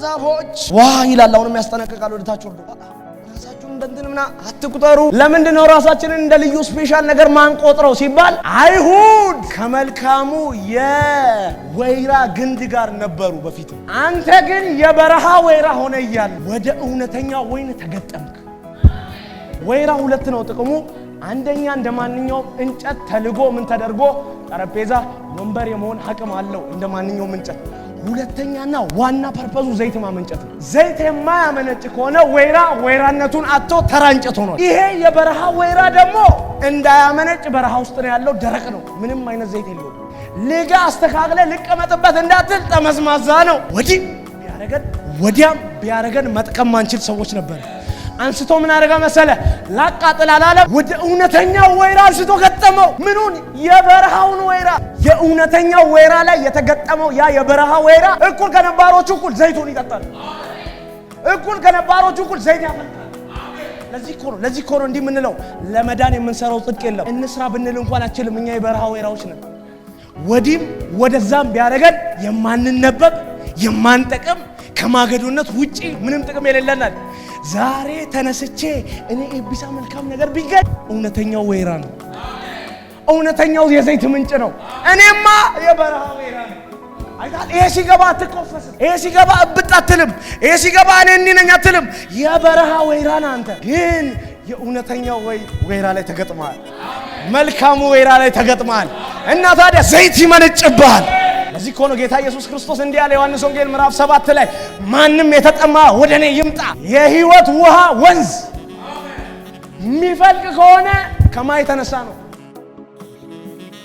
ዛፎች ዋ ይላል አሁንም ያስጠነቅቃል ወደታች ወርዶ ራሳችሁን እንደንተና አትቁጠሩ ለምንድን ነው ራሳችንን እንደ ልዩ ስፔሻል ነገር ማንቆጥረው ሲባል አይሁድ ከመልካሙ የወይራ ግንድ ጋር ነበሩ በፊት አንተ ግን የበረሃ ወይራ ሆነ ይያል ወደ እውነተኛ ወይን ተገጠምክ ወይራ ሁለት ነው ጥቅሙ አንደኛ እንደማንኛውም እንጨት ተልጎ ምን ተደርጎ ጠረጴዛ ወንበር የመሆን አቅም አለው እንደማንኛውም እንጨት ሁለተኛና ዋና ፐርፐዙ ዘይት ማመንጨት ነው ዘይት የማያመነጭ ከሆነ ወይራነቱን አጥቶ ተራ እንጨት ሆኗል ይሄ የበረሃ ወይራ ደግሞ እንዳያመነጭ በረሃ ውስጥ ነው ያለው ደረቅ ነው ምንም አይነት ዘይት የለውም ለጋ አስተካክለ ልቀመጥበት እንዳትል ጠመዝማዛ ነው ወዲያም ቢያረገን መጥቀም ማንችል ሰዎች ነበር አንስቶ ምን አረጋ መሰለ ላቃጥል አላለ ወደ እውነተኛው ወይራ አንስቶ ገጠመው ምኑን የበረሃውን ወይራ የእውነተኛው ወይራ ላይ የተገጠመው ያ የበረሃ ወይራ እኩል ከነባሮቹ እኩል ዘይቱን ይጠጣል እኩል ከነባሮቹ እኩል ዘይት ያፈልቃል ለዚህ ኮሮ እንዲህ ምንለው ለመዳን የምንሰራው ጽድቅ የለም እንስራ ብንል እንኳን አችልም እኛ የበረሃ ወይራዎች ነን ወዲም ወደዛም ቢያረገን የማንነበብ የማንጠቅም ከማገዶነት ውጪ ምንም ጥቅም የሌለናል ዛሬ ተነስቼ እኔ ኤቢሳ መልካም ነገር ቢገኝ እውነተኛው ወይራ ነው እውነተኛው የዘይት ምንጭ ነው እኔማ የበረሃ ወይራ ነው አይታል ይሄ ሲገባ አትቆፈስም ይሄ ሲገባ እብጣትልም ይሄ ሲገባ እኔ ነኝ አትልም የበረሃ ወይራ ነው አንተ ግን የእውነተኛው ወይራ ላይ ተገጥማል መልካሙ ወይራ ላይ ተገጥማል እና ታዲያ ዘይት ይመነጭብሃል ለዚህ ኮኖ ጌታ ኢየሱስ ክርስቶስ እንዲህ ያለ ዮሐንስ ወንጌል ምዕራፍ 7 ላይ ማንንም የተጠማ ወደኔ ይምጣ የሕይወት ውሃ ወንዝ የሚፈልቅ ከሆነ ከማይ ተነሳ ነው